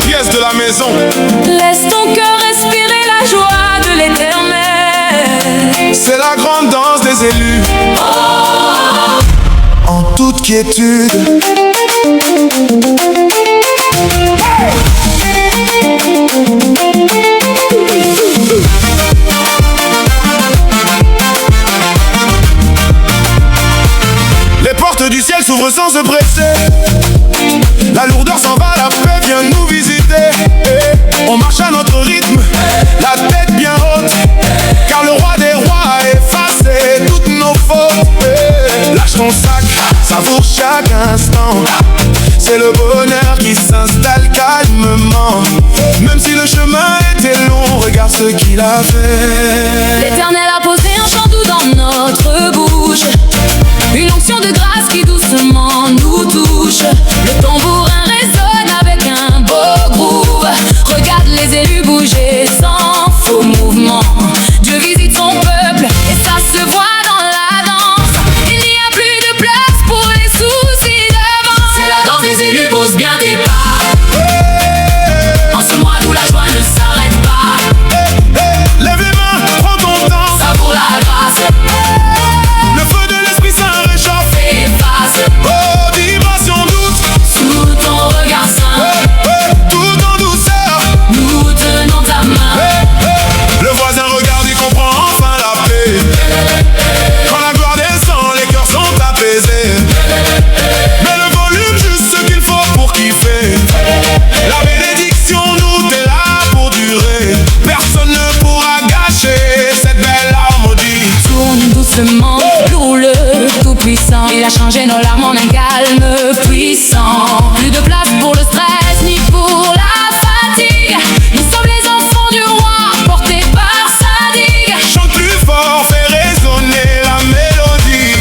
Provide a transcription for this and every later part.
pièces de la maison. Laisse ton cœur respirer la joie de l'Éternel. C'est la grande danse des élus. En toute quiétude. Les portes du ciel s'ouvrent sans se presser. La lourdeur s'en va, la paix vient nous visiter. On marche à notre rythme, la tête bien haute, car le roi des rois a effacé toutes nos fautes. Lâche ton sac, savoure chaque instant. C'est le bonheur qui s'installe calmement. Même si le chemin était long, regarde ce qu'il a fait. L'Éternel a posé un chant doux dans notre bouche, une onction de grâce qui doucement nous touche. Le tambourin résonne avec un beau groove. Regarde les élus bouger sans faux mouvement. Dieu visite son peuple et ça se voit dans la danse. Il n'y a plus de place pour les soucis d'avant. C'est la danse des élus, pose bien tes pas. En ce mois d'où la joie ne s'arrête pas. Lève les mains, prends ton temps. Ça pour la grâce. Le feu de l'Esprit Saint réchauffe. Efface. Oh, vibration doute. Sous ton regard saint, Tout en douceur. nous tenons ta main. Le voisin regarde, il comprend enfin la paix. Quand la gloire descend, les cœurs sont apaisés. Mais le volume, juste ce qu'il faut pour kiffer. La bénédiction nous est là pour durer. Personne ne pourra gâcher cette belle harmonie. Tourne doucement, loue le tout-puissant. Il a changé nos larmes en un calme puissant. Plus de place pour le stress ni pour la fatigue. Nous sommes les enfants du roi, portés par sa digue. Chante plus fort, fais résonner la mélodie.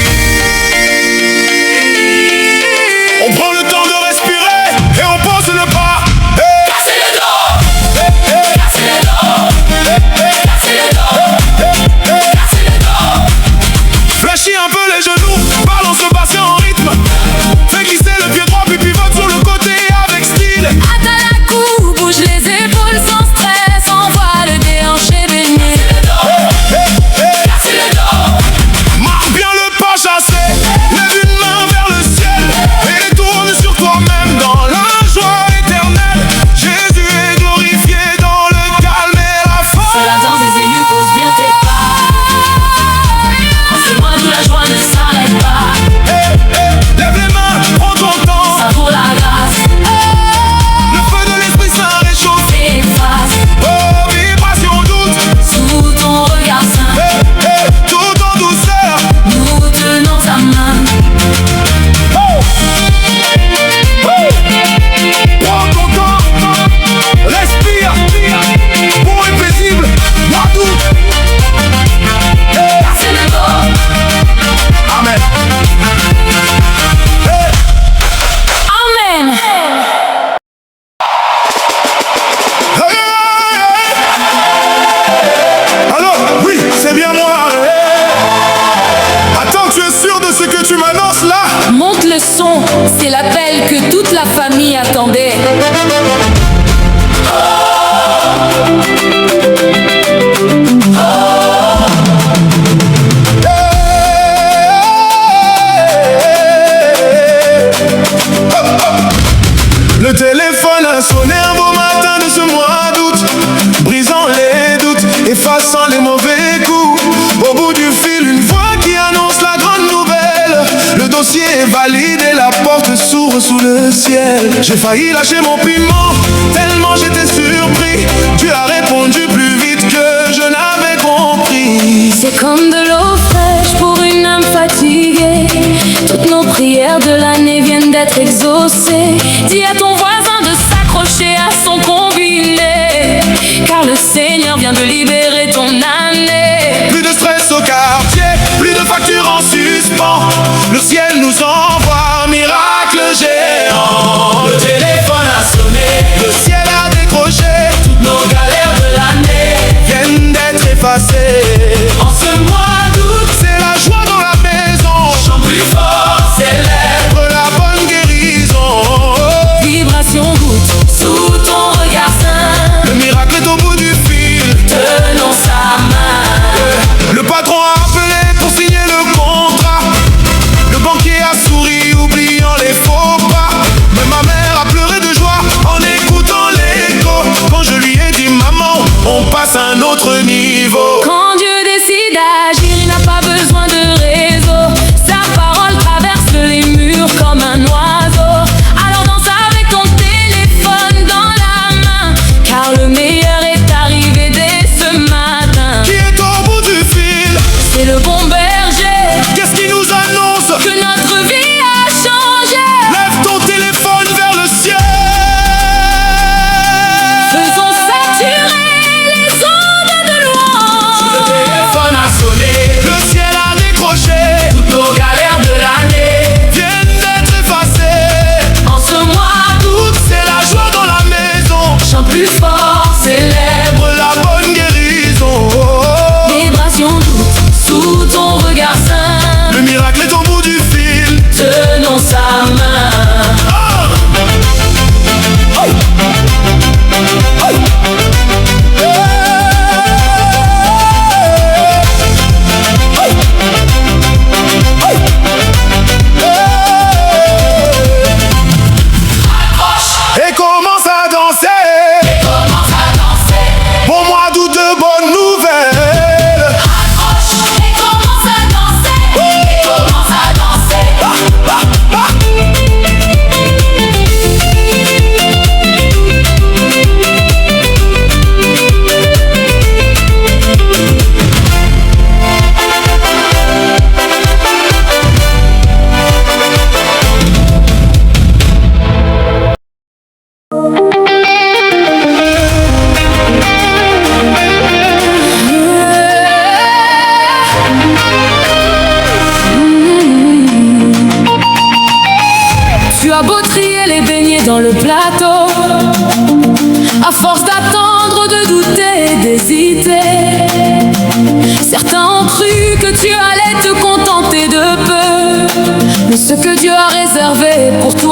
On prend le temps de respirer et on pose le pas. Cassez les dos, cassez les dos, cassez les dos, cassez les dos. Fléchis un peu les genoux, balance le bassin en rythme. Fais glisser le pied droit puis pivote sur le côté avec style. Atteins la cou, bouge les épaules sans stress. Envoie le déhanché baigner. Cassez les dos. Marche bien le pas chassé. Lève une main vers le ciel et tourne sur toi-même dans la joie éternelle. Jésus est glorifié dans le calme et la C'est force. la danse des élus, pose bien tes pas. En ce mois d'où la joie ne s'arrête pas. Lève les mains, prends ton temps. Ça vaut la grâce. Le feu de l'Esprit Saint réchauffe. Efface. Oh, vibration doute. Sous ton regard saint, Tout en douceur. nous tenons ta main. Prends ton temps. Respire. Bon et paisible. Mois d'août. Cassez les dos. Amen. Amen. Allô, oui, c'est bien moi. Attends, tu es sûr de ce que tu m'annonces là? Monte le son, c'est l'appel que toute la famille attendait. Le téléphone a sonné un beau matin de ce mois d'août, brisant les doutes, effaçant les mauvais coups. Au bout du fil, une voix qui annonce la grande nouvelle. Le dossier est validé, la porte s'ouvre sous le ciel. J'ai failli lâcher mon piment, tellement j'étais surpris. Tu as répondu plus vite que je n'avais compris. C'est comme de l'eau fraîche pour une âme fatiguée. Toutes nos prières de l'année viennent d'être exaucées. Dis à ton voisin de s'accrocher à son combiné, car le Seigneur vient de libérer ton année. Plus de stress au quartier, plus de factures en suspens. Le ciel nous envoie un miracle géant. Le téléphone a sonné, le ciel a décroché. Toutes nos galères de l'année Viennent d'être effacées. en ce mois d'août. C'est la joie dans la maison. Chante plus fort, célèbre. La bonne guérison.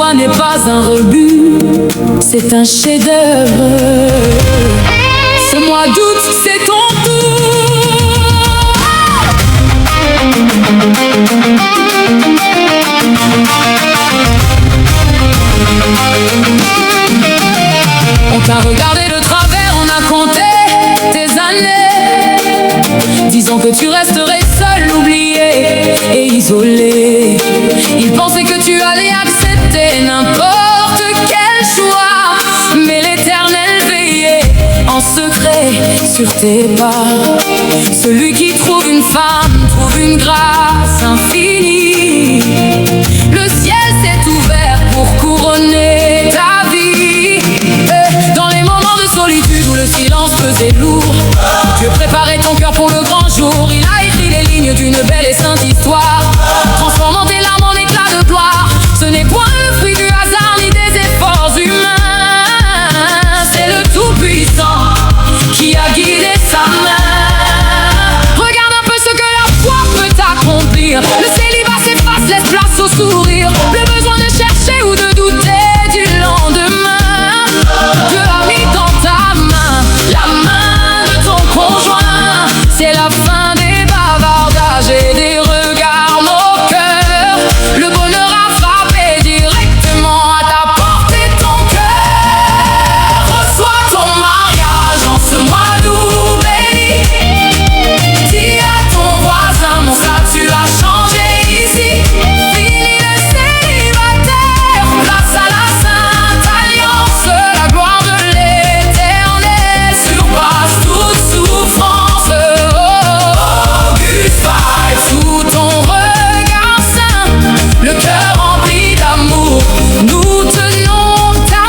toi n'est pas un rebut, c'est un chef-d'œuvre. Ce mois d'août, c'est ton tour. On t'a regardé de travers, on a compté tes années. Disons que tu resterais seul, oublié et isolé. Ils pensaient que tu allais accepter n'importe quel choix, mais l'Éternel veillait en secret sur tes pas. Celui qui trouve une femme trouve une grâce infinie. Le ciel s'est ouvert pour couronner ta vie. Et dans les moments de solitude où le silence pesait lourd, Dieu préparait ton cœur pour le grand jour. Il a écrit les lignes d'une belle et sainte histoire, transformant tes larmes en éclats de gloire. Ce n'est point le fruit du hasard ni des efforts humains, c'est le Tout-Puissant qui a guidé sa main. Regarde un peu ce que la foi peut accomplir. Le célibat s'efface, laisse place au sourire. Plus besoin de chercher ou de douter du lendemain. Dieu a mis dans ta main la main de ton conjoint. C'est la fin des bavardages et des regards moqueurs. Le bonheur a frappé directement à ta porte et ton cœur. Reçois ton mariage en ce mois d'août béni. Dis à ton voisin, mon statut a changé ici. Fini le célibataire, place à la sainte alliance. La gloire de l'Éternel surpasse toute souffrance. Auguste Vibe, sous ton regard saint, le cœur rempli d'amour, nous tenons ta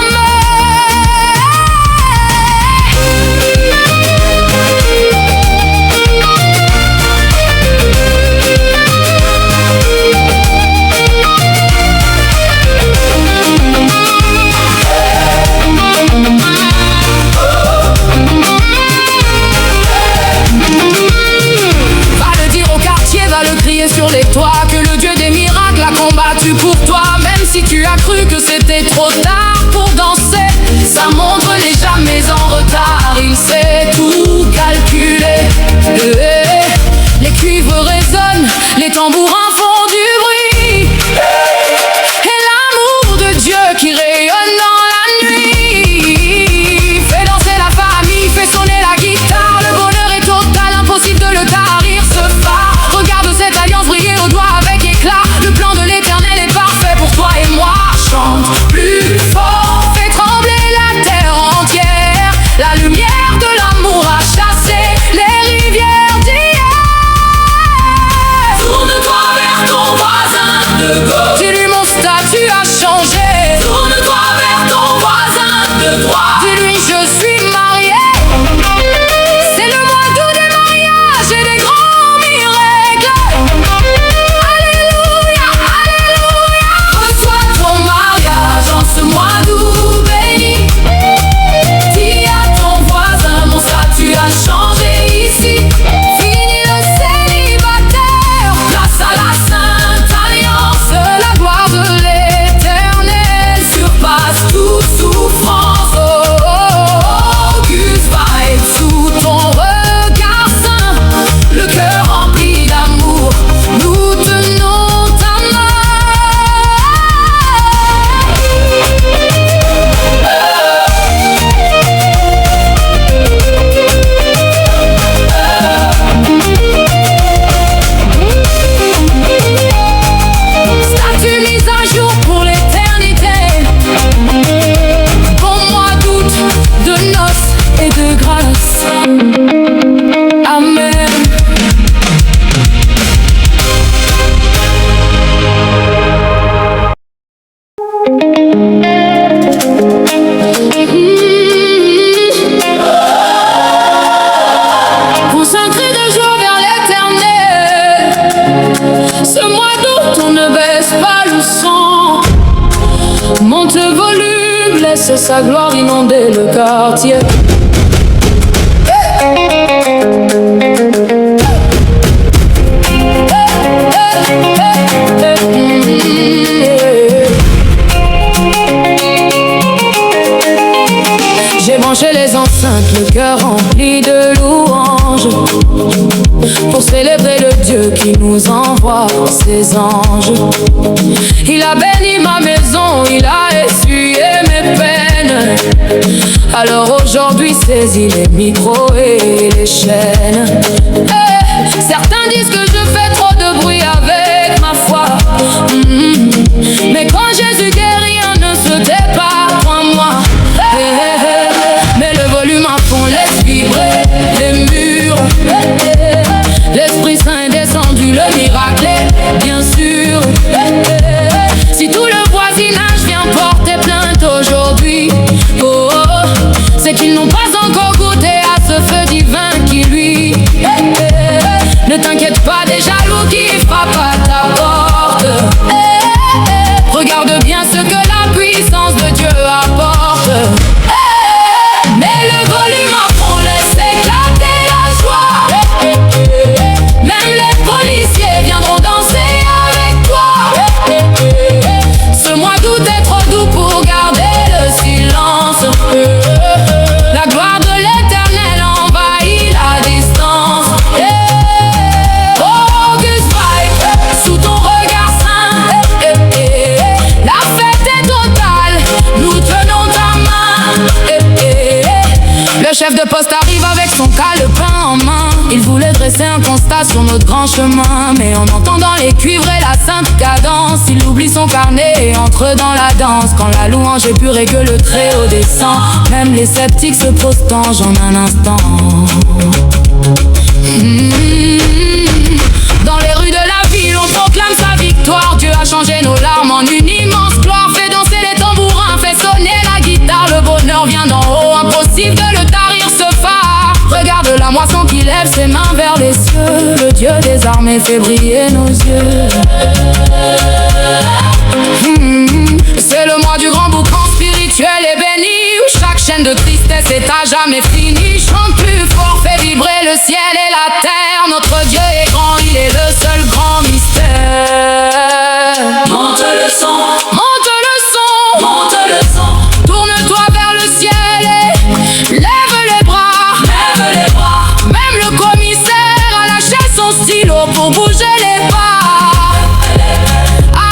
Va le dire au quartier, va le crier sur les toits, que le Dieu des miracles a combattu pour toi. Même si tu as cru que c'était trop tard pour danser, sa montre n'est jamais en retard. Il sait tout calculer. Les cuivres résonnent, les tambourins font du bruit. Et l'amour de Dieu qui rayonne dans la nuit fait danser la famille, fait sonner la guitare. Le bonheur est total, impossible de le tarir. Ce phare, regarde cette alliance briller au doigt avec éclat. Le plan de l'Éternel est parfait pour toi et moi. Chante plus fort, fais trembler la terre entière. La lumière de l'amour a chassé les rivières d'hier. Tourne-toi vers ton voisin de gauche, dis-lui mon statut a changé. Tourne-toi vers ton voisin de droite, dis-lui je suis marié. C'est le mois d'août des mariages et des grands miracles. Alléluia, alléluia. Reçois ton mariage en ce mois d'août béni. Dis à ton voisin, mon statut a changé ici. Fini le célibataire, place à la sainte alliance. La gloire de l'Éternel surpasse toute souffrance. Auguste Vibe, sous ton regard saint, le cœur rempli d'amour, nous tenons ta statut mis à jour pour l'éternité. Bon mois d'août, de noces et de grâce. Amen. Consacré de joie vers l'Éternel, ce mois d'août on ne baisse pas le son. Monte le volume, laisse sa gloire inonder le quartier. Branchez les enceintes, le cœur rempli de louanges, pour célébrer le Dieu qui nous envoie ses anges. Il a béni ma maison, il a essuyé mes peines. Alors aujourd'hui saisis les micros et les chaînes. Certains disent que je fais trop de bruit avec ma foi. Mais quand Jésus guérit, on ne se tait pas, crois-moi. Mais le volume à fond laisse vibrer les murs. L'Esprit Saint est descendu, le miracle est bien sûr. Si tout le voisinage vient porter plainte aujourd'hui, oh, c'est qu'ils n'ont pas encore goûté à ce feu divin qui lui. Ne t'inquiète pas des jaloux qui frappent à ta porte. Regarde bien ce que la puissance de Dieu apporte. Mais le volume à fond laisse éclater la joie. Même les policiers viendront danser avec toi. Ce mois d'août est trop doux pour garder le silence. La gloire de l'Éternel envahit la distance. Auguste Vibe, sous ton regard saint, la fête est totale, nous tenons ta main. Le chef de poste arrive avec son calepin en main. Il voulait dresser un constat sur notre grand chemin, mais en entendant les cuivres et la sainte cadence, il oublie son carnet et entre dans la danse. Quand la louange est pure et que le Très-Haut descend, même les sceptiques se prostangent en un instant. Dans les rues de la ville, on proclame sa victoire. Dieu a changé nos larmes en une immense gloire. Fait danser les tambourins, fait sonner la guitare. Le bonheur vient d'en haut, impossible de le tarir ce phare. Regarde la moisson qui lève ses mains vers les cieux. Le Dieu des armées fait briller nos yeux. C'est le mois du grand boucan spirituel et béni, où chaque chaîne de tristesse est à jamais finie. Chante plus fort, fait vibrer le ciel et la terre. Notre Dieu est grand, il est le seul grand mystère. Monte le son, monte le son, monte le son. Tourne-toi vers le ciel et lève les bras. Lève les bras. Même le commissaire a lâché son stylo pour bouger les pas.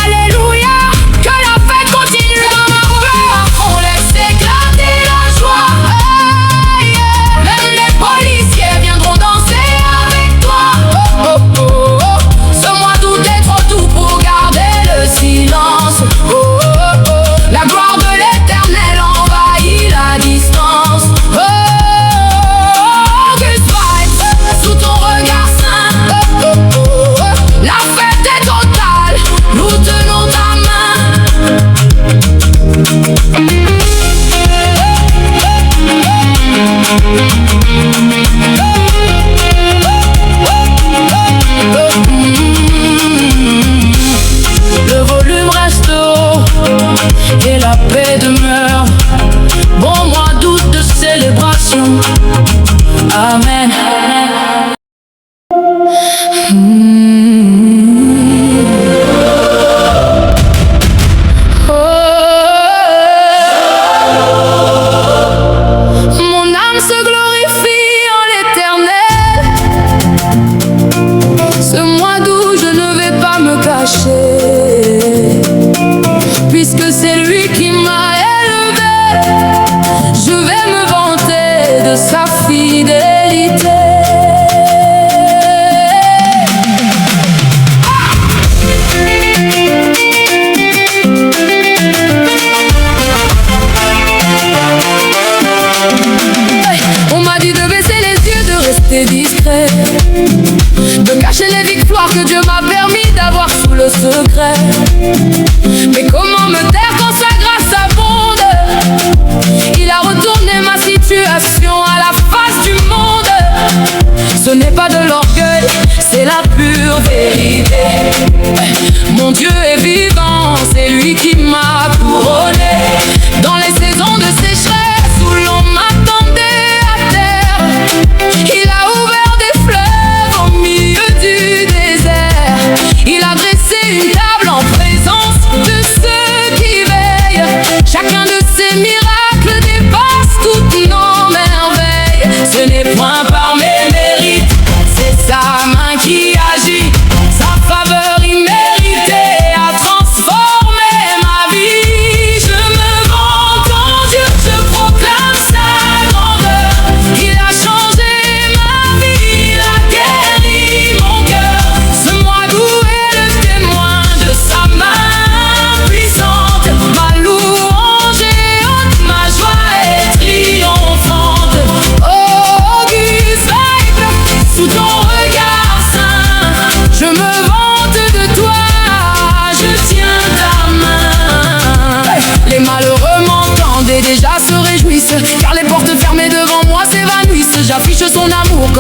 Alléluia, que la fête continue dans ma rue. On laisse éclater la joie. Même les policiers viendront danser avec toi. Ce mois d'août est trop doux pour garder le silence. La gloire de l'Éternel envahit la distance. Auguste Vibe, sous ton regard saint, la fête est totale, nous tenons ta Le volume reste haut et la paix demeure. Bon mois d'août de célébration. Amen. Mon âme se glorifie en l'Éternel. Ce mois d'août je ne vais pas me cacher, puisque c'est lui qui m'a élevé. Je vais me vanter de sa fidélité. On m'a dit de baisser les yeux, de rester discret, de cacher les victoires que Dieu m'a permis d'avoir sous le secret. Mais comment me taire quand sa grâce abonde? Il a retourné ma situation à la face du monde. Ce n'est pas de l'orgueil, c'est la pure vérité. Mon Dieu est vivant, c'est lui qui m'a couronné. Dans les saisons de sécheresse où l'on m'attendait à terre, il a ouvert des fleuves au milieu du désert. Il a dressé une table en présence de ceux qui veillent. Chacun de ces miracles dépasse toutes nos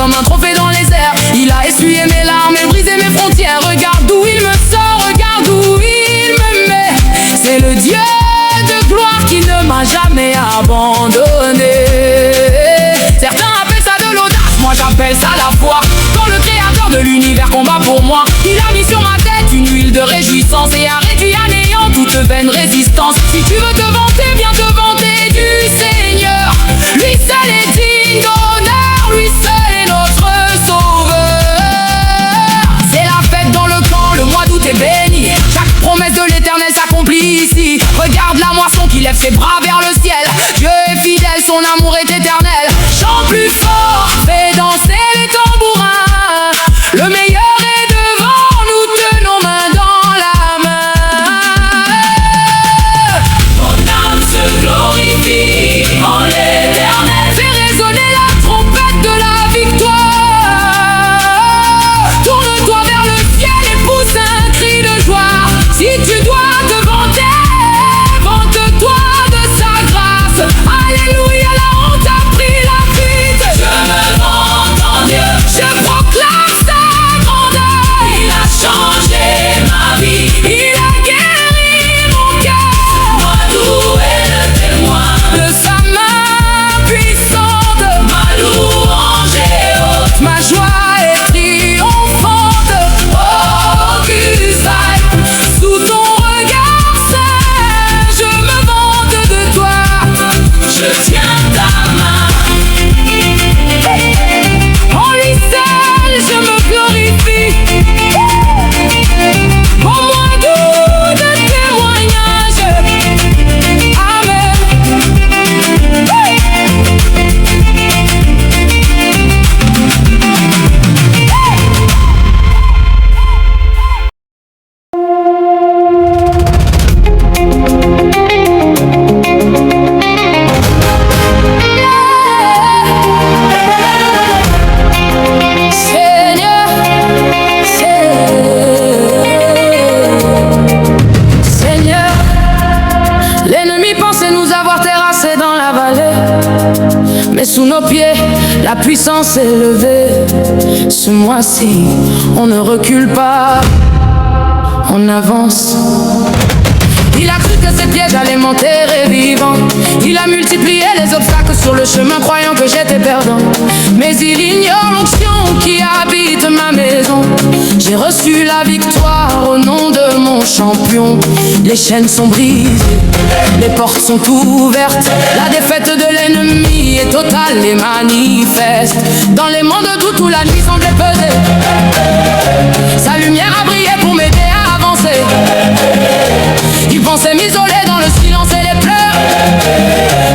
comme un trophée dans les airs. Il a essuyé mes larmes et brisé mes frontières. Regarde d'où il me sort, regarde où il me met. C'est le Dieu de gloire qui ne m'a jamais abandonné. Certains appellent ça de l'audace, moi j'appelle ça la foi. Quand le créateur de l'univers combat pour moi, il a mis sur ma tête une huile de réjouissance et a réduit à néant toute vaine résistance. Si tu veux te vanter, viens te vanter du Seigneur. Lui seul est digne d'honneur, lui seul est notre sauveur. C'est la fête dans le camp, le mois d'août est béni. Chaque promesse de l'Éternel s'accomplit ici. Regarde la moisson qui lève ses bras vers le ciel. Dieu est fidèle, son amour est éternel. Chante plus fort, fais danser les tambourins. Le meilleur est devant, nous tenons main dans la main. Mon âme se glorifie en l'Éternel. Fais résonner la trompette de la victoire. Tourne-toi vers le ciel et pousse un cri de joie. Si tu dois te vanter, vante-toi de sa grâce. Alléluia, la honte a pris la fuite. Je me vante en Dieu. Je proclame sa grandeur. Il a changé ma vie. Il a guéri mon cœur. Moi tout est le témoin. De sa main puissante, Ma louange est haute. ma joie est triomphante. Oh, Auguste, sous ton regard saint, je me vante de toi. Je tiens ta main. En lui seul, je me glorifie. Au moins doux de témoignage. Amen. Seigneur, Seigneur, l'ennemi pensait nous avoir terrassés dans la vallée, mais sous nos pieds, la puissance est levée. Ce mois-ci, on ne recule pas, on avance. Il a cru que ses pièges allaient m'enterrer vivant. Il a multiplié les obstacles sur le chemin, croyant que j'étais perdant. Mais il ignore l'onction qui habite ma maison. J'ai reçu la victoire au nom de mon champion. Les chaînes sont brisées, les portes sont ouvertes. La défaite de l'ennemi est totale et manifeste. Dans les mondes de doute où la nuit semblait peser, sa lumière a brillé pour m'aider à avancer. Il pensait m'isoler dans le silence et les pleurs,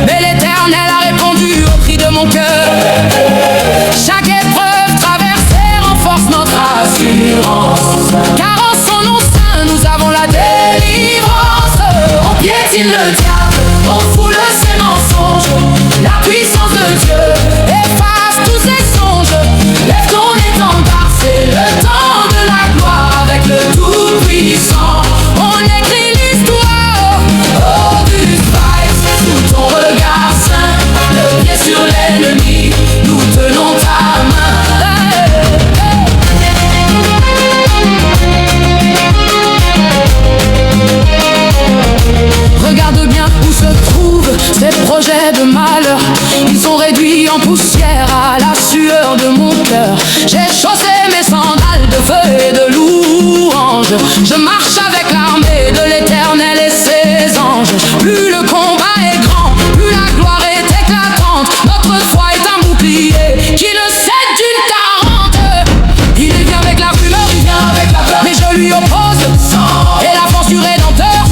mais l'Éternel a répondu au cri de mon cœur. Chaque épreuve traversée renforce notre assurance, car en son nom saint nous avons la délivrance. On piétine le diable, on foule ses mensonges. La puissance de Dieu efface tous ses songes. Lève ton étendard, c'est le temps de la gloire avec le Tout-Puissant. On écrit l'histoire, Auguste Vibes, sous ton regard saint, le pied sur l'ennemi, nous tenons ta main. Regarde bien où se trouvent ces projets de malheur. Ils sont réduits en poussière à la sueur de mon cœur. J'ai chaussé mes sandales de feu et de louange. Je marche avec l'armée de l'Éternel et ses anges. Plus le combat est grand, plus la gloire est éclatante. Notre foi est un bouclier qui ne cède d'une tarente. Il vient avec la rumeur, il vient avec la peur, mais je lui oppose et la force du Rédempteur.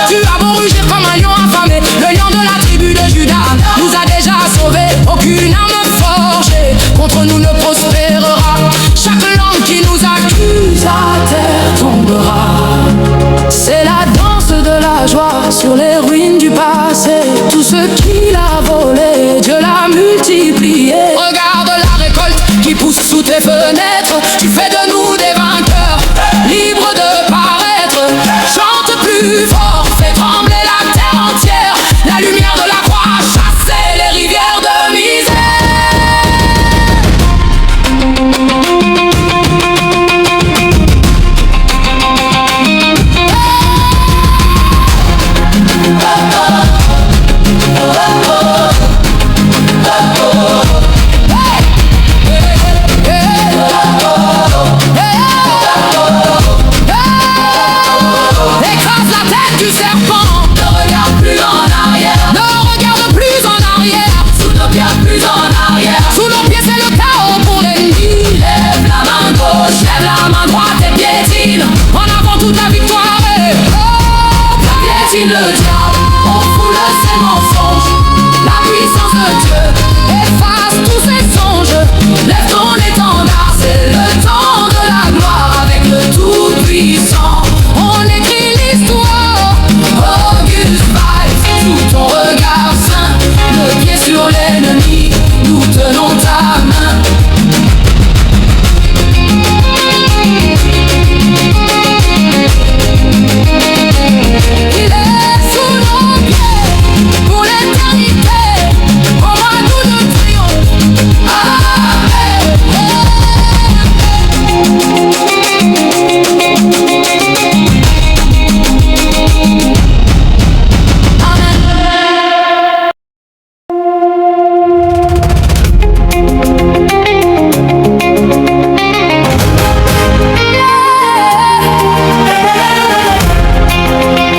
Tu as beau rugir comme un lion affamé, le lion de la tribu de Judas nous a déjà sauvés. Aucune arme forgée contre nous ne prospérera. Chaque langue qui nous accuse à terre tombera. C'est la danse de la joie sur les ruines du passé. Tout ce qu'il a volé, Dieu l'a multiplié. Regarde la récolte qui pousse sous tes fenêtres. Tu fais de nous des vainqueurs, libres de paraître. Chante plus fort, fais trembler la terre entière. La lumière de la croix a chassé les rivières de misère. Écrase la tête du serpent. Ne regarde plus en arrière. Ne regarde plus en arrière. Sous nos pieds plus en arrière. Sous nos pieds c'est le chaos pour l'ennemi. Lève la main gauche, lève la main droite et piétine. En avant toute la victoire et Piétine le diable, on foule ses mensonges. La puissance de Dieu efface tous ces songes. lève ton étendard, c'est le temps de la gloire avec le Tout-Puissant. On écrit l'histoire. Auguste Vibes, sous ton regard saint, le pied sur l'ennemi, nous tenons ta main. Il est sous nos pieds pour l'éternité. En moi nous le triomphe.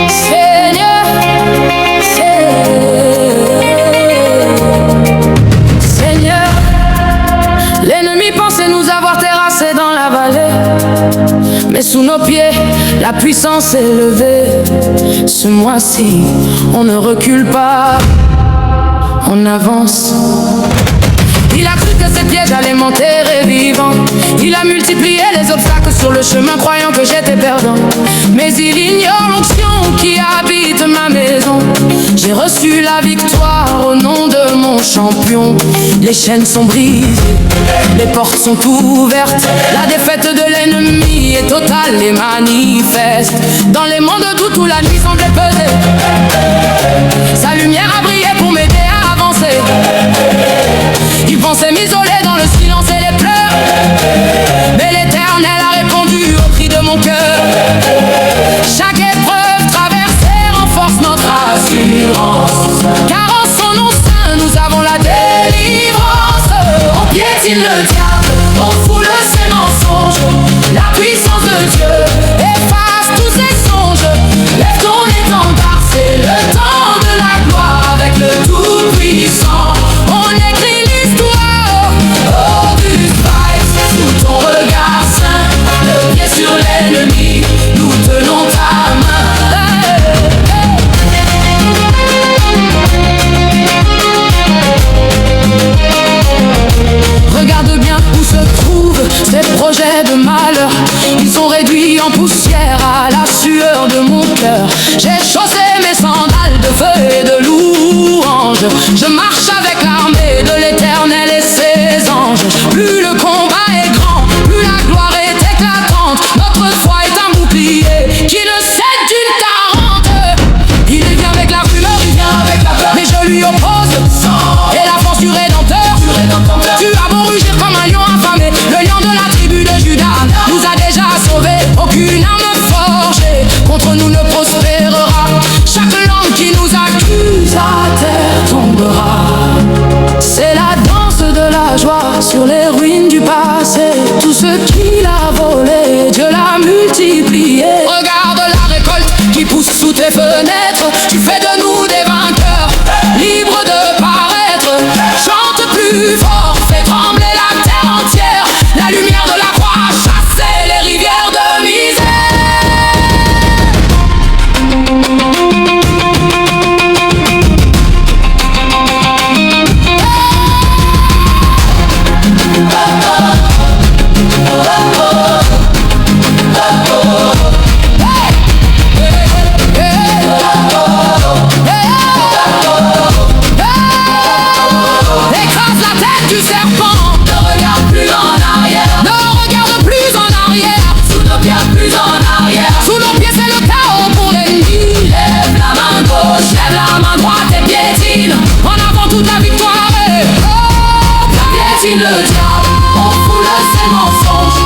Seigneur, Seigneur, l'ennemi pensait nous avoir terrassés dans la vallée, mais sous nos pieds, la puissance est levée. Ce mois-ci, on ne recule pas, on avance. Il a cru que ses pièges allaient m'enterrer vivant. Il a multiplié les obstacles sur le chemin, croyant que j'étais perdant. Mais il ignore l'onction qui habite ma maison. J'ai reçu la victoire au nom de mon champion. Les chaînes sont brisées, les portes sont ouvertes. La défaite de l'ennemi est totale et manifeste. Dans les mondes doute où la nuit semblait peser, sa lumière a brillé pour m'aider à avancer. Il pensait m'isoler dans le silence et les pleurs, mais l'Éternel a répondu au cri de mon cœur. Chaque épreuve traversée renforce notre assurance, car en son nom saint nous avons la délivrance. On piétine le diable, on foule ses mensonges. La puissance de Dieu Efface tous ces songes. lève ton étendard, c'est le temps de la gloire avec le Tout-Puissant. On écrit l'histoire. Auguste Vibes, sous ton regard saint, le pied sur l'ennemi, nous tenons ta main. Regarde bien où se trouvent ces projets de malheur. Ils sont réduits en poussière à la sueur de mon cœur. J'ai chaussé mes sandales de feu et de louange. Je marche avec l'armée de l'Éternel et ses anges. Plus le combat est grand, plus la gloire est éclatante. Notre foi est un bouclier qui ne cède d'une tarente. Il vient avec la rumeur, il vient avec la peur, mais je lui oppose et la force du Rédempteur. Tu as beau rugir comme un lion affamé, le lion de la tribu de Judas nous a déjà sauvés. Aucune arme forgée contre nous ne prospérera. Chaque langue qui nous accuse à terre tombera. C'est la danse de la joie sur les ruines du passé. Tout ce qu'il a volé, Dieu l'a multiplié. Regarde la récolte qui pousse sous tes fenêtres. Tu fais de nous des vainqueurs, libres de paraître. Chante plus fort, fais trembler la terre entière. La lumière de la croix a chassé les rivières de misère. Écrase la tête du serpent. Ne regarde plus en arrière. Ne regarde plus en arrière. Sous nos pieds plus en arrière. Sous nos pieds c'est le chaos pour l'ennemi. Lève la main gauche, lève la main droite et piétine. En avant toute la victoire et Piétine le diable, on foule ses mensonges.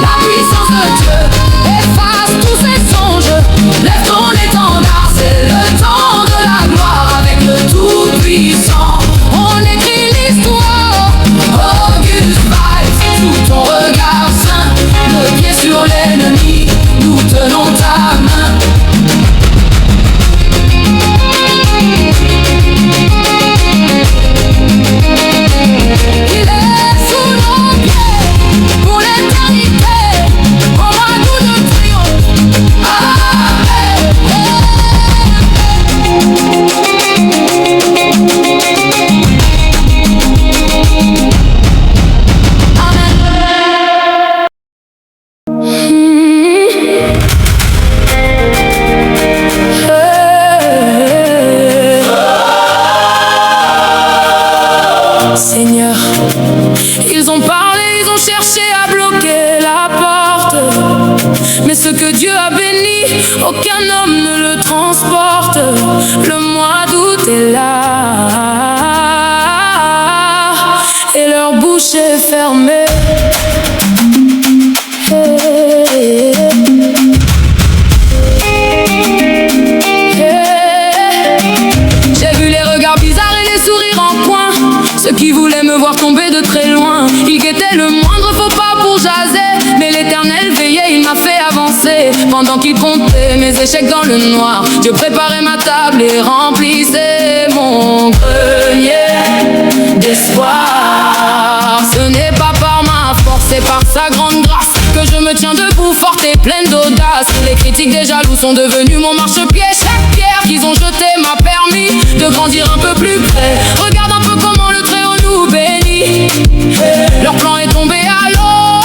La puissance de Dieu efface tous ces songes. lève ton étendard, c'est le temps de la gloire avec le Tout-Puissant. On écrit l'histoire. Seigneur, ils ont parlé, ils ont cherché à bloquer la porte, mais ce que Dieu a béni, aucun homme ne le transporte. Le mois d'août est là et leur bouche est fermée. J'ai vu les regards bizarres et les sourires en coin, ceux qui voulaient me voir tomber de très loin. Ils guettaient le moindre faux pas pour jaser, mais l'Éternel veillait, il m'a fait avancer. Pendant qu'il comptait mes échecs dans le noir, Dieu préparait ma table et remplissait mon grenier d'espoir. Ce n'est pas par ma force, c'est par sa grande grâce que je me tiens debout, forte et pleine d'audace. Les critiques des jaloux sont devenus mon marchepied. Chaque pierre qu'ils ont jetée m'a permis de grandir un peu plus près. Regarde un peu comment le Très-Haut nous bénit. Leur plan est tombé à l'eau,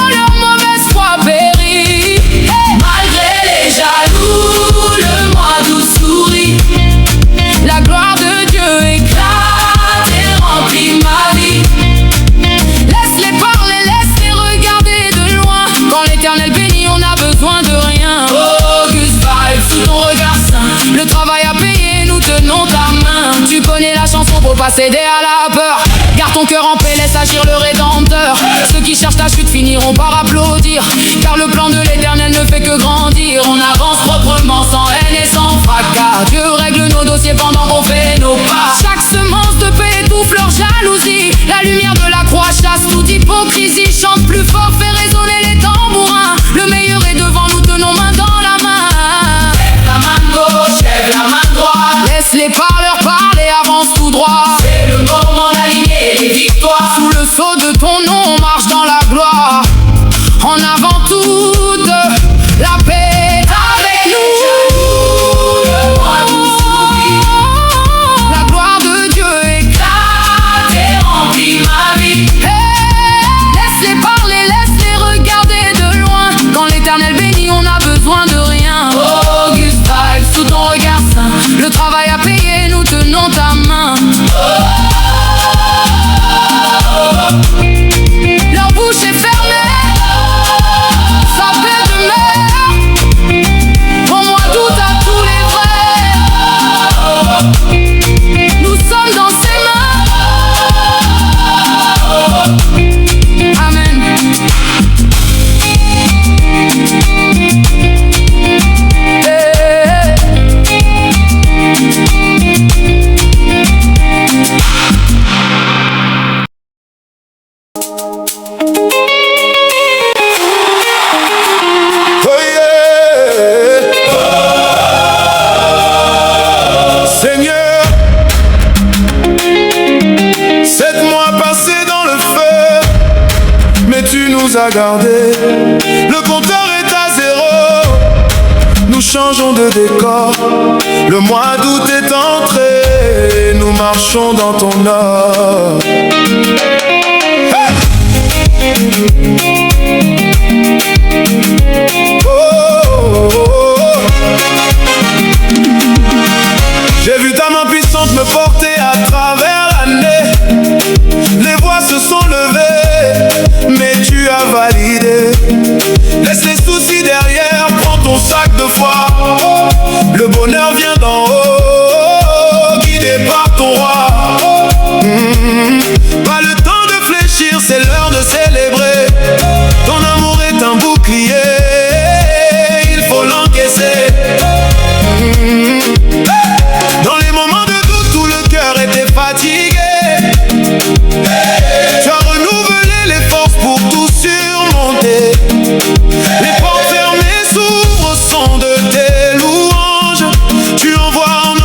leur mauvaise foi périt. Malgré les jaloux, le mois d'août sourit. La gloire de Dieu éclate et remplit ma vie. Laisse-les parler, laisse-les regarder de loin. Quand l'Éternel bénit, on n'a besoin de rien. Auguste Vibe, sous ton regard saint, le travail à payer, nous tenons ta main. Tu connais la chanson, faut pas céder à la peur. Garde ton cœur en paix, laisse agir le Rédempteur. Ceux qui cherchent ta chute finiront par applaudir, car le plan de l'Éternel ne fait que grandir. On avance proprement, sans haine et sans fracas. Dieu règle nos dossiers pendant qu'on fait nos pas. Chaque semence de paix étouffe leur jalousie. La lumière de la croix chasse toute hypocrisie. Chante plus fort, fait résonner les tambourins. Le meilleur est devant, nous tenons main dans la main. Lève la main gauche, lève la main droite. Laisse les parleurs parler, avance tout droit. C'est le moment d'aligner les victoires. Sous le sceau de ton nom, on marche dans la gloire. En avant toute la paix avec nous. Le mois d'août sourit. La gloire de Dieu éclate et remplit ma vie. Laisse-les parler, laisse-les regarder de loin. Quand l'Éternel bénit, on n'a besoin de rien. Auguste Vibe, sous ton regard saint, le travail à payer, nous tenons ta main. Leur bouche est fermée, sa paix demeure. Au mois d'août à tous les vrais, nous sommes dans ses mains. Amen. Oh yeah. Seigneur, 7 mois passés dans le feu, mais tu nous as gardés. Le compteur est à 0, nous changeons de décor. Le mois d'août est entré, nous marchons dans ton or. Hey! J'ai vu ta main puissante me porter à travers l'année. Les voix se sont levées, mais tu as validé. Laisse les soucis derrière, prends ton sac de foi. Le bonheur vient d'en haut, guidé par ton roi. Pas le temps de fléchir, c'est l'heure de célébrer. Ton amour est un bouclier, il faut l'encaisser. Dans les moments de doute où le cœur était fatigué, tu as renouvelé les forces pour tout surmonter. Les portes fermées s'ouvrent au son de tes louanges. Tu envoies en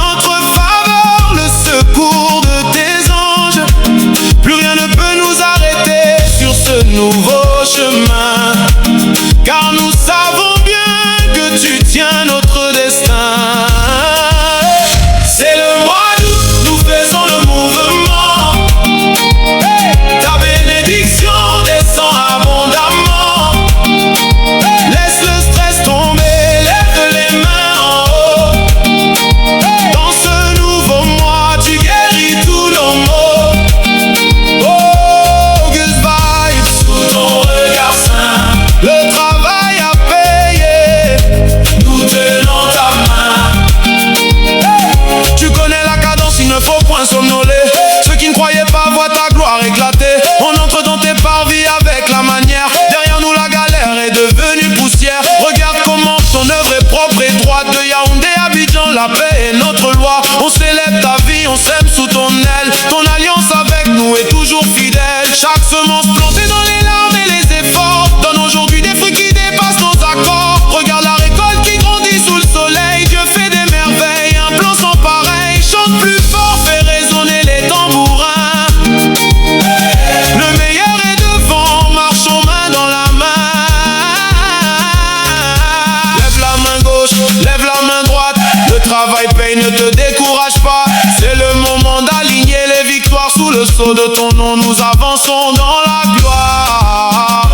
de ton nom, nous avançons dans la gloire.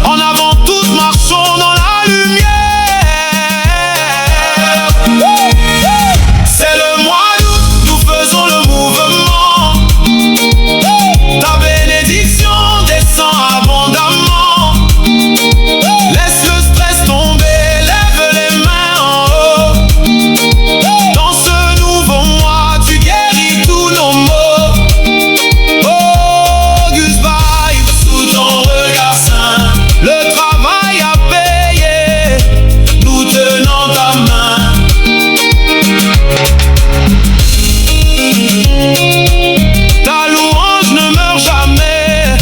En avant tous marchons dans la lumière. C'est le mois d'août, nous faisons le mouvement. Ta bénédiction descend abondamment. Laisse le stress tomber, lève les mains en haut. Dans ce nouveau mois, tu guéris tous nos maux. Oh, Gus Vibes, sous ton regard saint, le travail a payé, nous tenons ta main. Ta louange ne meurt jamais.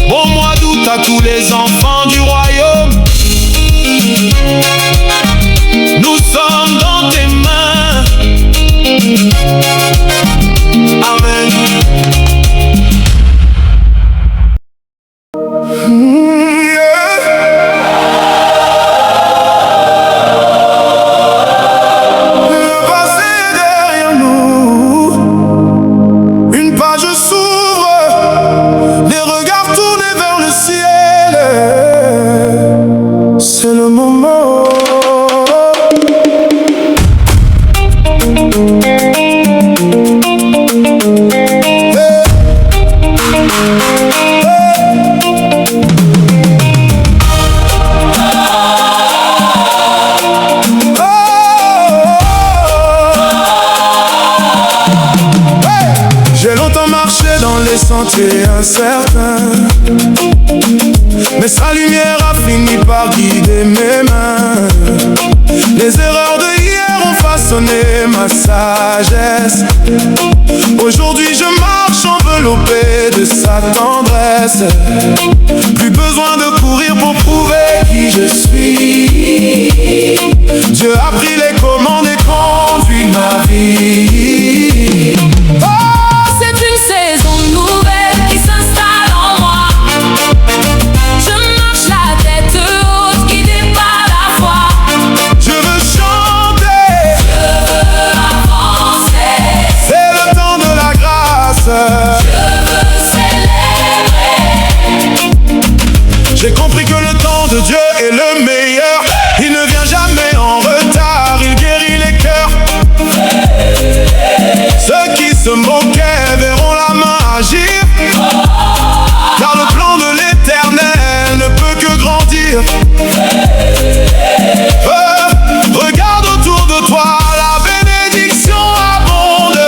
Bon mois d'août à tous les enfants du royaume. Nous sommes dans tes mains. Amen. Le passé est derrière nous. Une page s'ouvre, les regards tournés vers le ciel. C'est le moment. J'ai longtemps marché dans les sentiers incertains, mais sa lumière a fini par guider mes mains. Les erreurs de hier ont façonné ma sagesse. Aujourd'hui je marche enveloppé de sa tendresse. Plus besoin de courir pour prouver qui je suis. Dieu a pris les commandes et conduit ma vie. C'est une saison nouvelle qui s'installe en moi. Je marche la tête haute, guidée par la foi. Je veux chanter, Je veux avancer, c'est le temps de la grâce. je veux célébrer. J'ai compris que le temps de Dieu est le meilleur. Il ne vient jamais en retard, il guérit les cœurs. Ceux qui se moquaient verront la main agir, car le plan de l'Éternel ne peut que grandir. Regarde autour de toi, la bénédiction abonde.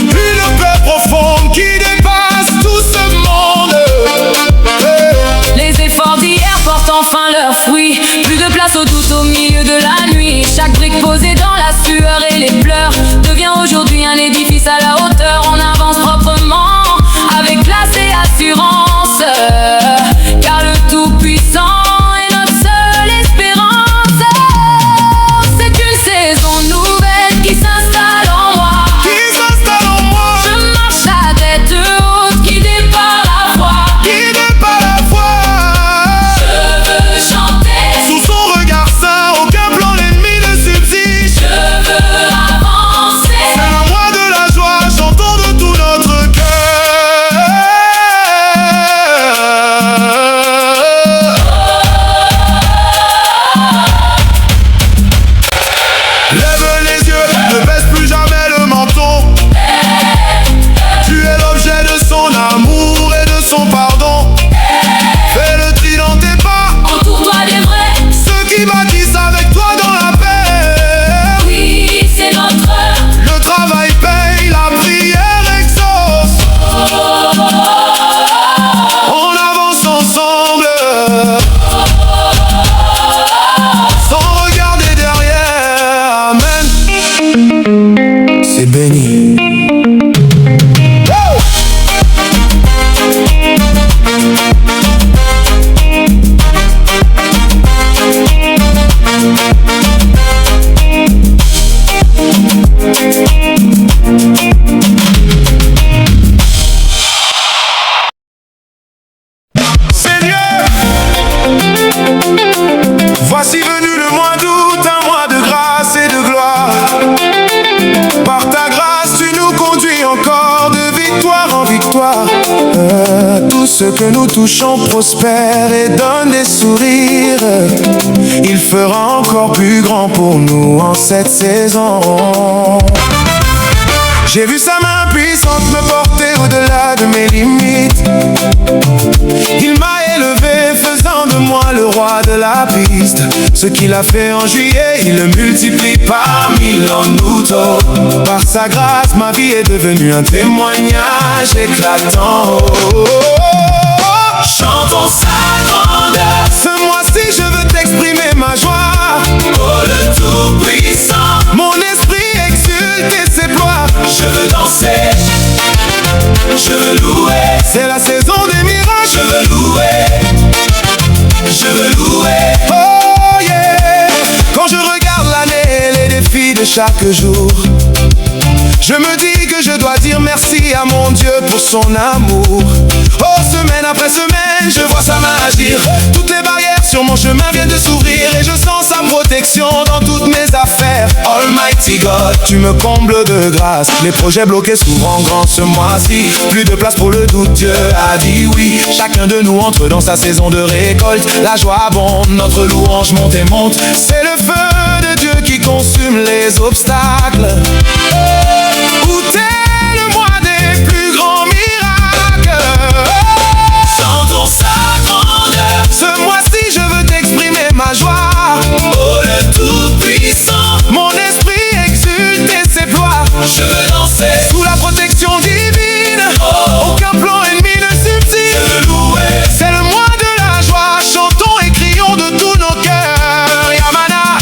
Une paix profonde qui dépasse tout ce monde. Les efforts d'hier portent enfin leurs fruits. Plus de place au doute au milieu de la nuit. Chaque brique posée dans la sueur et les pleurs devient aujourd'hui un édifice à la hauteur. On avance proprement, avec classe et assurance, car le Tout-Puissant est notre seule espérance. C'est une saison nouvelle qui s'installe en moi. Qui s'installe en moi, Je marche la tête haute, guidée par la foi. qui n'est pas la foi. Je veux chanter, Sous son regard saint, aucun plan l'ennemi ne subsiste. je veux avancer. C'est un mois de la joie, chantons de tout notre cœur. Lève les yeux, ne baisse plus jamais le menton. Tu es l'objet de son amour et de son pardon. Fais le tri dans tes pas, Entoure-toi des vrais, ceux qui bâtissent avec toi dans la paix. oui, c'est notre heure. Le travail paye, la prière exauce. On avance ensemble, sans regarder derrière. Amen. C'est béni. Seigneur, voici venu le mois d'août, un mois de grâce et de gloire. Par ta grâce, tu nous conduis victoire en victoire. Tout ce que nous touchons prospère et donne des sourires. Il fera encore plus grand pour nous en cette saison. J'ai vu sa main puissante me porter au-delà de mes limites. Il m'a élevé, faisant de moi le roi de la piste. Ce qu'il a fait en juillet, il le multiplie par mille en août. Par sa grâce, ma vie est devenue un témoignage éclatant. Chantons sa grandeur. Ce mois-ci, je veux t'exprimer ma joie. Oh le Tout-Puissant. Mon esprit exulte et s'éploie. Je veux danser, je veux louer. C'est la saison des miracles. Je veux louer, je veux louer. Oh yeah. Quand je regarde l'année et les défis de chaque jour, je me dis que je dois dire merci à mon Dieu pour son amour. Oh, semaine après semaine, je vois sa main agir. Toutes les barrières sur mon chemin viennent de s'ouvrir et je sens sa protection dans toutes mes affaires. Almighty God, tu me combles de grâce. Les projets bloqués s'ouvrent en grand ce mois-ci. Plus de place pour le doute, Dieu a dit oui. Chacun de nous entre dans sa saison de récolte. La joie abonde, notre louange monte et monte. C'est le feu de Dieu qui consume les obstacles. Où t'es le mois des plus grands miracles. Chantons sa grandeur. Ce mois-ci, je veux t'exprimer ma joie. Oh le Tout-Puissant. Mon esprit exulte et s'éploie. Je veux danser sous la protection divine. Oh. Aucun plan ennemi ne subsiste. Je veux louer. C'est le mois de la joie. Chantons et crions de tous nos cœurs. Yamana.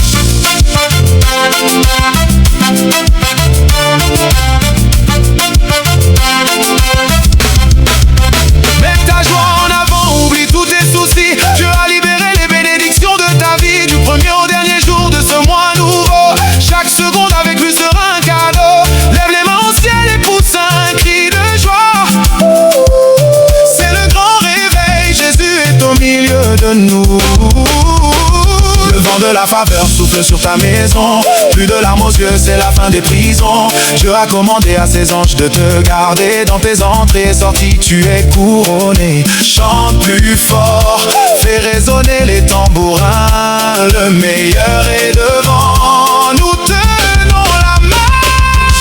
Mets ta joie en avant, oublie tous tes soucis. Dieu a libéré les bénédictions de ta vie. Du premier au dernier jour de ce mois nouveau. Chaque seconde avec lui sera un cadeau. Lève les mains au ciel et pousse un cri de joie. C'est le grand réveil, Jésus est au milieu de nous. Le vent de la faveur souffle sur ta maison. Plus de larmes aux yeux, c'est la fin des prisons. Dieu a commandé à ses anges de te garder. Dans tes entrées et sorties, tu es couronné. Chante plus fort, fais résonner les tambourins. Le meilleur est devant, nous tenons la main.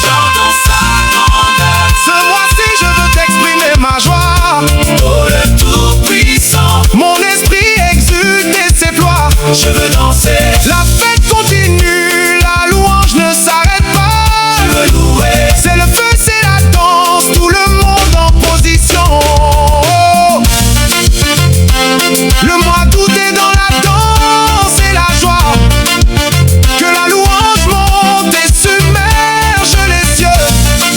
Chantons sa grandeur. Ce mois-ci, je veux t'exprimer ma joie. Oh le Tout-Puissant. Mon esprit exulte et s'éploie. Je veux danser, La fête continue, la louange ne s'arrête pas. je veux louer. C'est le feu, c'est la danse, tout le monde en position. Le mois d'août est dans la danse et la joie. Que la louange monte et submerge les cieux.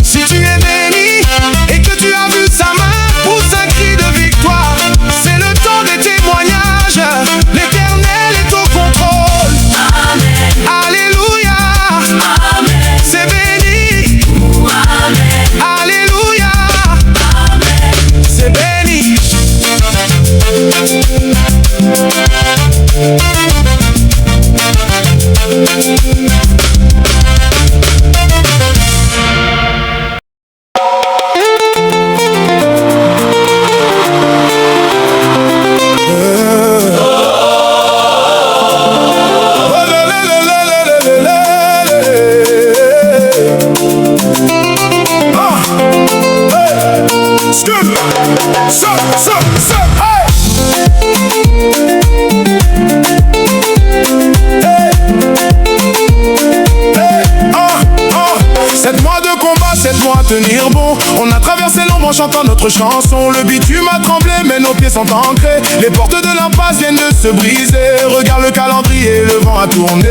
Si tu es béni et que tu as vu sa main, pousse un cri de victoire. C'est le temps des témoignages. L'Éternel est au contrôle. Amen, Alléluia. amen, C'est béni. amen, Alléluia. amen. C'est béni. Sept mois de combat, 7 mois à tenir bon. On a traversé l'ombre en chantant notre chanson. Le bitume a tremblé, mais nos pieds sont ancrés. Les portes de l'impasse viennent de se briser. Regarde le calendrier, le vent a tourné.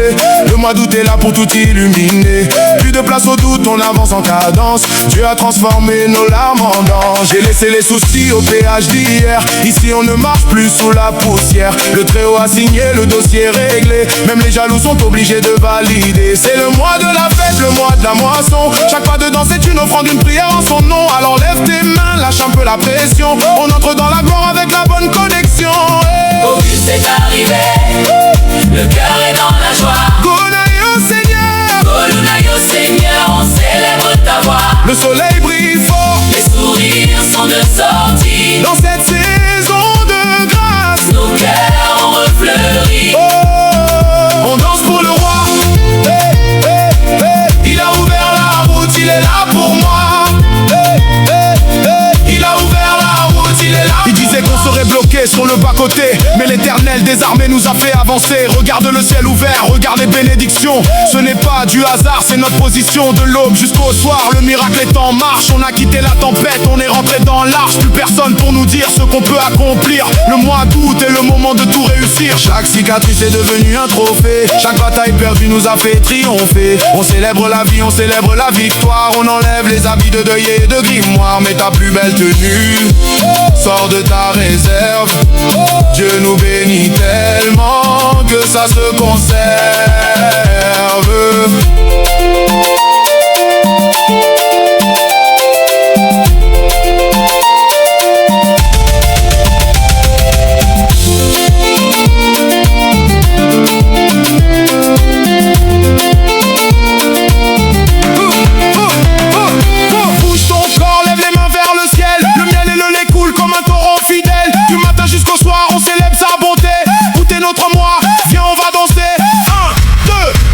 Le mois d'août est là pour tout illuminer. Plus de place au doute, on avance en cadence. Dieu a transformé nos larmes en danse. J'ai laissé les soucis au péage d'hier. Ici on ne marche plus sous la poussière. Le Très-Haut a signé, le dossier réglé. Même les jaloux sont obligés de valider. C'est le mois de la fête, le mois de la moisson. Chaque pas dedans c'est une offrande, une prière en son nom. Alors lève tes mains, lâche un peu la pression. On entre dans la gloire avec la bonne connexion. Auguste est arrivé, le cœur est dans la joie. Gonaï au Seigneur, Golunaï au Seigneur, on célèbre ta voix. le soleil brille fort. Les sourds sourires sont de sortie. Dans cette saison de grâce, nos cœurs ont refleuri. oh, on danse pour le roi. Hey, hey, hey. Il a ouvert la route, il est là pour moi. Hey, hey, hey. Il a ouvert la route, il est là. Il disait qu'on serait bloqué sur le bas-côté, mais l'Éternel des armées nous a fait avancer. Regarde le ciel ouvert, regarde les bénédictions. Ce n'est pas du hasard, c'est notre position. De l'aube jusqu'au soir, le miracle est en marche. On a quitté la tempête, on est rentré dans l'arche. Plus personne pour nous dire ce qu'on peut accomplir. Le mois d'août est le moment de tout réussir. Chaque cicatrice est devenue un trophée. Chaque bataille perdue nous a fait triompher. On célèbre la vie, on célèbre la victoire. On enlève les habits de deuil et de grimoire. Mets ta plus belle tenue, sors de ta réserve. Dieu nous bénit tellement que ça se conserve. Bouge ton corps, lève les mains vers le ciel. Le miel et le lait coulent comme un torrent fidèle. Du matin jusqu'au soir, on célèbre sa bonté. Tout est notre moi, viens on va danser. 1, 2,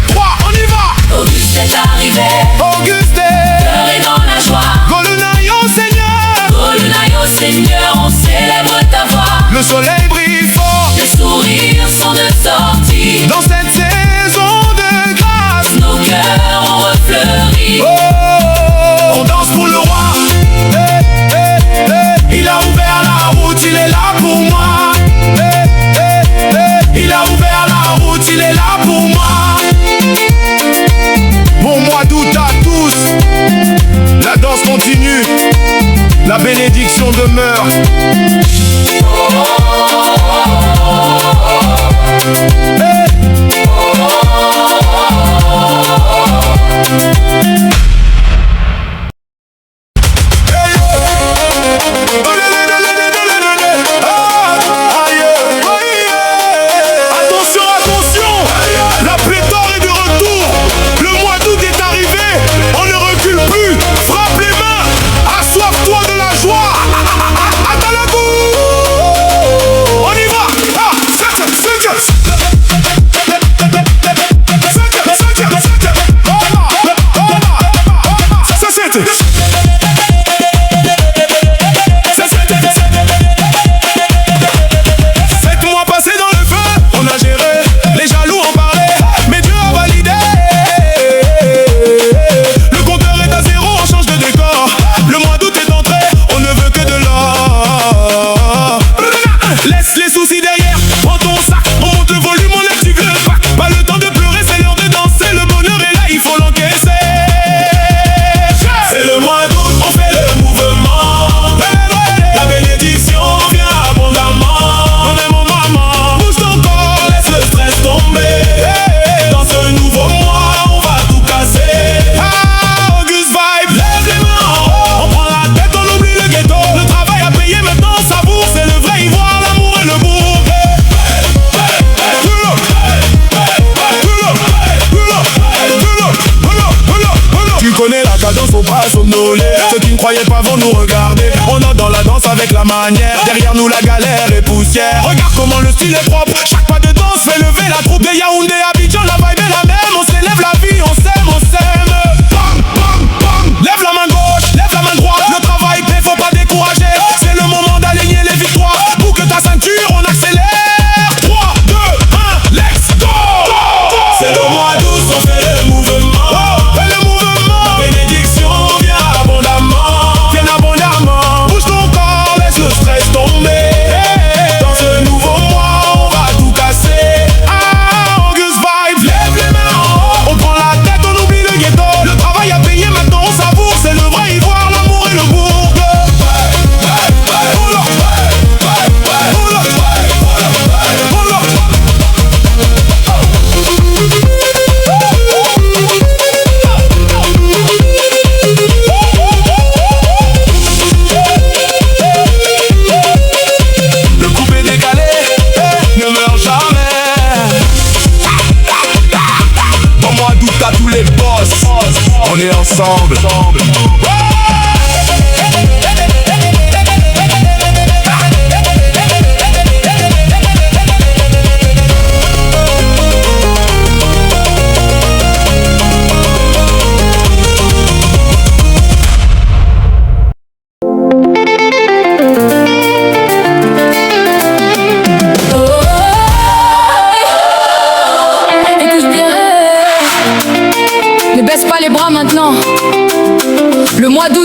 3, on y va. Auguste est arrivé, Auguste, cœur est dans la joie. Golunai au Seigneur. Golunai au Seigneur, on célèbre ta voix. Le soleil brille fort. Les sourires sont de sortie. Dans cette saison de grâce, nos cœurs ont refleuri. oh, on danse pour le roi. Hey, hey, hey. Il a ouvert la route, il est là pour moi. Hey, hey, hey. Il a ouvert la route, il est là pour moi. Bon mois d'août à tous. La danse continue, la bénédiction demeure. Hey. Attention, attention, la pléthore est de retour. Le mois d'août est arrivé, on ne recule plus. Frappe les mains, assoif-toi de la joie. Atalabou, on y va. Faites-moi passer dans le feu, on a géré. Les jaloux en parlaient, mais Dieu a validé. Le compteur est à zéro, on change de décor. Le mois d'août est entré, on ne veut que de l'or. Laisse les soucis derrière, prends ton sac, on monte le volume, on active le pack. Pas le temps de pleurer, c'est l'heure de danser. Le bonheur est là, il faut l'encaisser. C'est le mois d'août, on fait le mouvement. La bénédiction vient abondamment. On est mon maman. Bouge ton corps, laisse le stress tomber. Dans ce nouveau mois, on va tout casser. Ah, Auguste Vibe, lève les mains en haut. On prend la tête, on oublie le ghetto. Le travail à payer, maintenant on savoure. C'est le vrai ivoire, l'amour et le bourg. Tu connais la cadence, faut pas somnoler. Ceux qui ne croyaient pas vont nous regarder. On entre dans la danse avec la manière. Derrière nous la galère et poussière. Regarde comment le style est propre. Chaque pas de danse fait lever la troupe. Des Yaoundé, Abidjan, la vibe est la même. On s'élève la vie, on s'aime, on s'aime. Bam, bam, bam. Lève la main gauche, lève la main droite. Le travail paie, faut pas décourager. C'est le moment d'aligner les victoires. Boucle ta ceinture, on accélère. 3, 2, 1, let's go. C'est le mois d'août, on fait le mouvement. Fais le mouvement. La bénédiction vient abondamment. Viens abondamment. Bouge ton corps, laisse le stress tomber. Dans ce nouveau mois, on va tout casser. Ah, Auguste Vibe, lève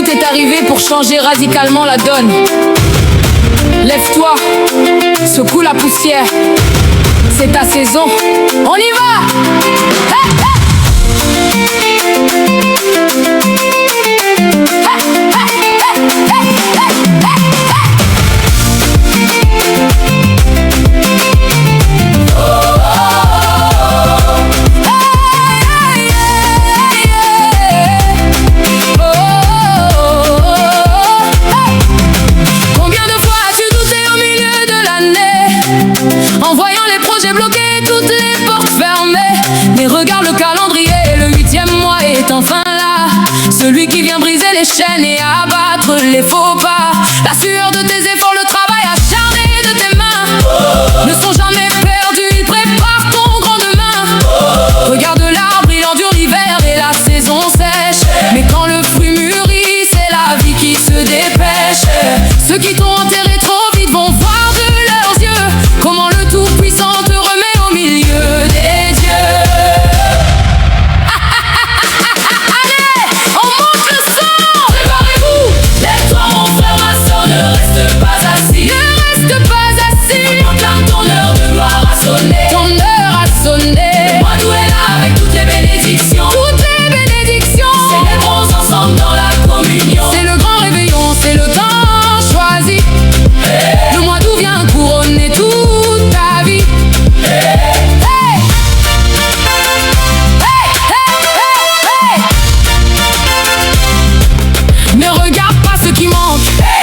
est arrivé pour changer radicalement la donne. Lève-toi, secoue la poussière. C'est ta saison, on y va! Hey, hey! Enfin là, celui qui vient briser les chaînes et abattre les faux pas. La sueur de tes efforts, le travail acharné de tes mains ne sont jamais perdus, ils préparent ton grand demain. Regarde l'arbre, il endure l'hiver et la saison sèche. Mais quand le fruit mûrit, c'est la vie qui se dépêche. Ceux qui t'ont enterré trop vite vont voir de leurs yeux comment le Tout-Puissant te remet au milieu des dieux.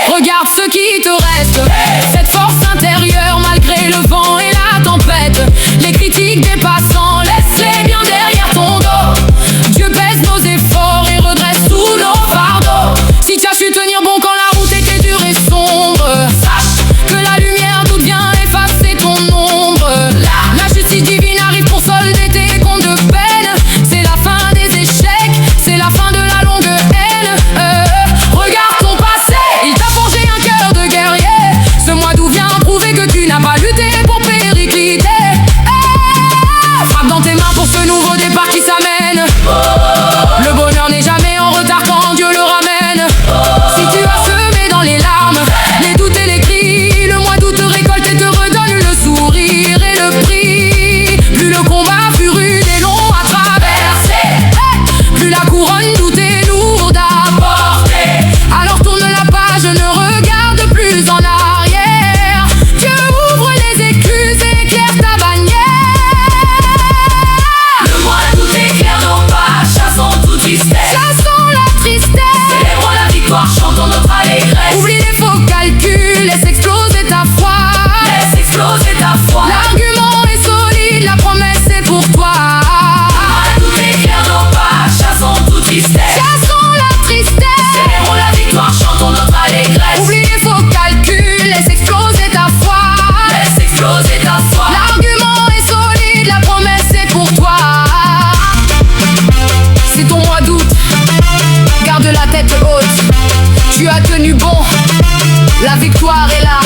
Regarde ce qui te reste, cette force intérieure malgré le vent et la tempête. Les critiques des passants, laisse-les bien derrière ton dos. Dieu pèse nos efforts et redresse tous nos fardeaux. Si tu as su tenir bon quand la route était dure et sombre, sache que la lumière d'où vient effacer ton ombre. La justice divine arrive pour solder tes comptes de peine. C'est la fin des échecs, c'est la fin de la longue haine. Regarde ton passé, il t'a forgé un cœur de guerrier. Ce mois d'août vient prouver que tu n'as pas lutté pour péricliter. Frappe dans tes mains pour ce nouveau départ qui s'amène. Le bonheur n'est jamais en retard quand Dieu le ramène. Si tu as semé dans les larmes, les doutes et les cris, le mois d'août te récolte et te redonne le sourire et le prix. Plus le combat fut rude et long à traverser, plus la couronne doute est lourde à porter. Alors tourne la page, ne regarde plus en arrière. Dieu ouvre les écluses et éclaire ta bannière. Le mois d'août éclaire nos pas, chassons toute tristesse. Chassons la tristesse, Célébrons la victoire, chantons notre allégresse. oublie les faux calculs, laisse exploser ta foi. Laisse exploser ta foi. L'argument est solide, la promesse est pour toi. Le mois d'août éclaire nos pas, chassons toute tristesse. Chassons la tristesse, Célébrons la victoire, chantons notre allégresse. oublie les faux calculs, laisse exploser ta foi. Laisse exploser ta foi. L'argument est solide, la promesse est pour toi. C'est ton mois d'août, garde la tête haute. Tu as tenu bon, la victoire est là.